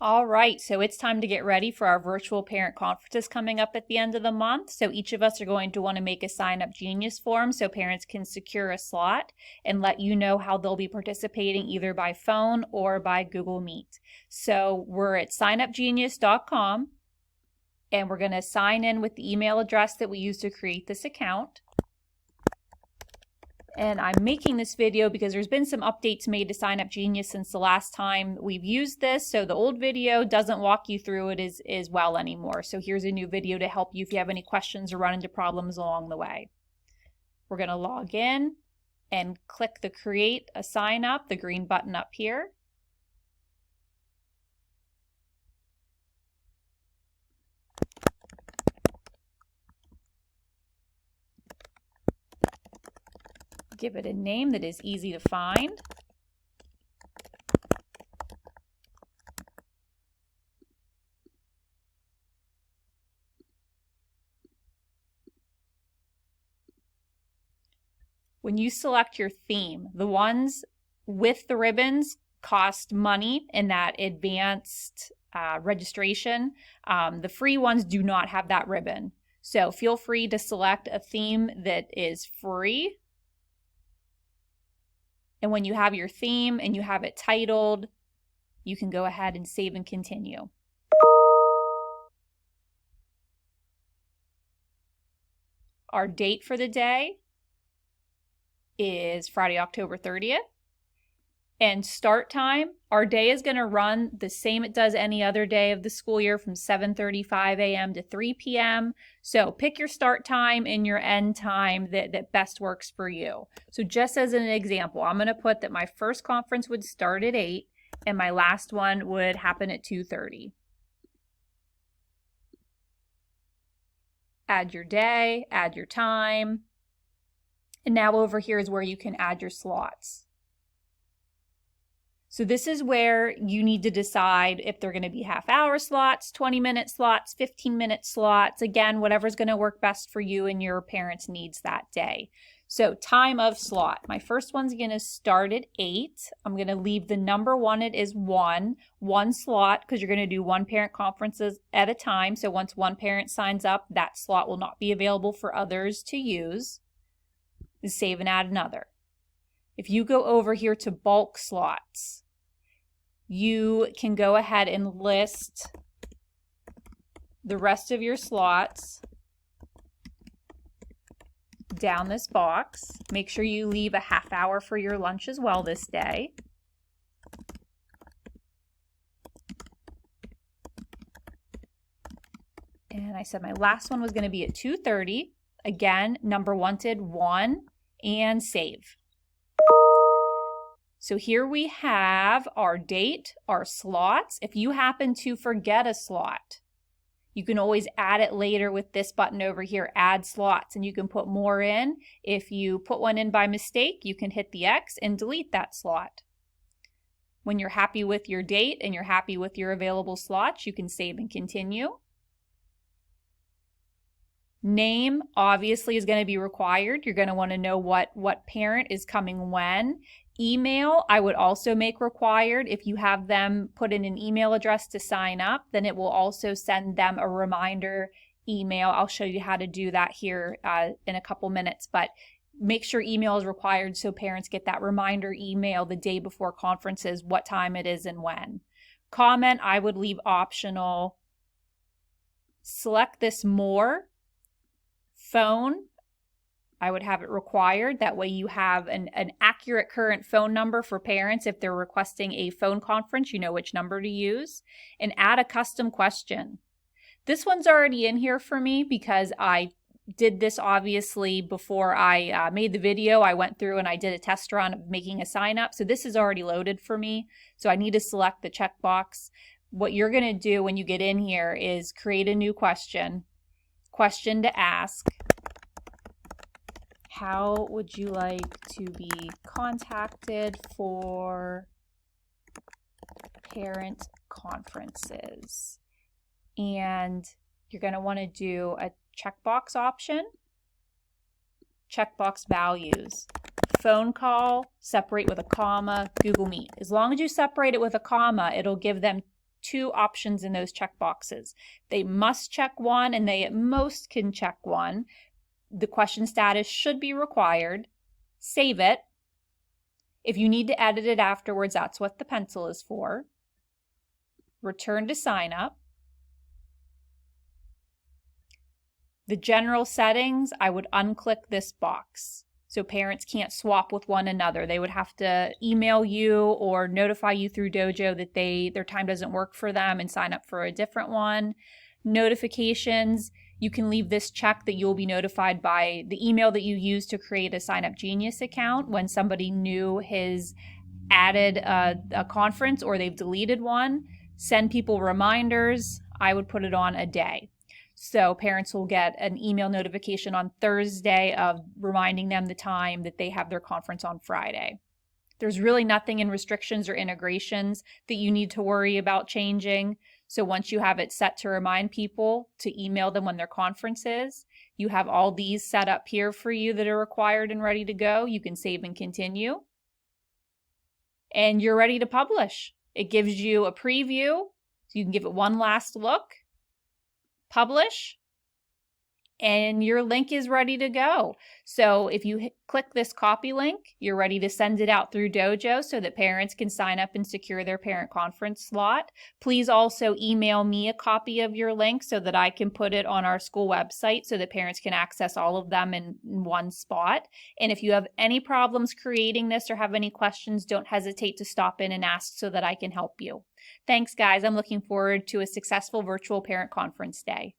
All right, so it's time to get ready for our virtual parent conferences coming up at the end of the month. So each of us are going to want to make a SignUp Genius form so parents can secure a slot and let you know how they'll be participating either by phone or by Google Meet. So we're at signupgenius.com and we're going to sign in with the email address that we used to create this account. And I'm making this video because there's been some updates made to SignUp Genius since the last time we've used this. So the old video doesn't walk you through it as well anymore. So here's a new video to help you if you have any questions or run into problems along the way. We're going to log in and click the Create a Sign Up, the green button up here. Give it a name that is easy to find. When you select your theme, the ones with the ribbons cost money in that advanced registration. The free ones do not have that ribbon. So feel free to select a theme that is free. And when you have your theme and you have it titled, you can go ahead and save and continue. Our date for the day is Friday, October 30th. And start time, our day is going to run the same it does any other day of the school year from 7:35 a.m. to 3 p.m. So pick your start time and your end time that best works for you. So just as an example, I'm going to put that my first conference would start at 8 and my last one would happen at 2:30. Add your day, add your time. And now over here is where you can add your slots. So this is where you need to decide if they're going to be half-hour slots, 20-minute slots, 15-minute slots. Again, whatever's going to work best for you and your parents' needs that day. So time of slot. My first one's going to start at 8. I'm going to leave the number 1 it is 1 slot because you're going to do one parent conferences at a time. So once one parent signs up, that slot will not be available for others to use. Save and add another. If you go over here to bulk slots, you can go ahead and list the rest of your slots down this box. Make sure you leave a half hour for your lunch as well this day. And I said my last one was going to be at 2:30. Again, number wanted 1 and save. So here we have our date, our slots. If you happen to forget a slot, you can always add it later with this button over here, add slots, and you can put more in. If you put one in by mistake, you can hit the X and delete that slot. When you're happy with your date and you're happy with your available slots, you can save and continue. Name obviously is going to be required. You're going to want to know what parent is coming when. Email, I would also make required. If you have them put in an email address to sign up, then it will also send them a reminder email. I'll show you how to do that here in a couple minutes, but make sure email is required so parents get that reminder email the day before conferences, what time it is and when. Comment, I would leave optional. Select this more. Phone, I would have it required. That way you have an accurate current phone number for parents. If they're requesting a phone conference, you know which number to use. And add a custom question. This one's already in here for me because I did this obviously before I made the video. I went through and I did a test run of making a sign up. So this is already loaded for me. So I need to select the checkbox. What you're going to do when you get in here is create a new question. Question to ask. How would you like to be contacted for parent conferences? And you're going to want to do a checkbox option. Checkbox values. Phone call, separate with a comma, Google Meet. As long as you separate it with a comma, it'll give them 2 options in those checkboxes. They must check one, and they at most can check one. The question status should be required. Save it. If you need to edit it afterwards, that's what the pencil is for. Return to SignUp. The general settings, I would unclick this box so parents can't swap with one another. They would have to email you or notify you through Dojo that their time doesn't work for them and sign up for a different one. Notifications, you can leave this check that you'll be notified by the email that you use to create a SignUp Genius account when somebody new has added a conference or they've deleted one. Send people reminders. I would put it on a day. So parents will get an email notification on Thursday of reminding them the time that they have their conference on Friday. There's really nothing in restrictions or integrations that you need to worry about changing. So once you have it set to remind people to email them when their conference is, you have all these set up here for you that are required and ready to go. You can save and continue. And you're ready to publish. It gives you a preview, so you can give it one last look. Publish, and your link is ready to go. So if you click this copy link, you're ready to send it out through Dojo so that parents can sign up and secure their parent conference slot. Please also email me a copy of your link so that I can put it on our school website so that parents can access all of them in one spot. And if you have any problems creating this or have any questions, don't hesitate to stop in and ask so that I can help you. Thanks, guys. I'm looking forward to a successful virtual parent conference day.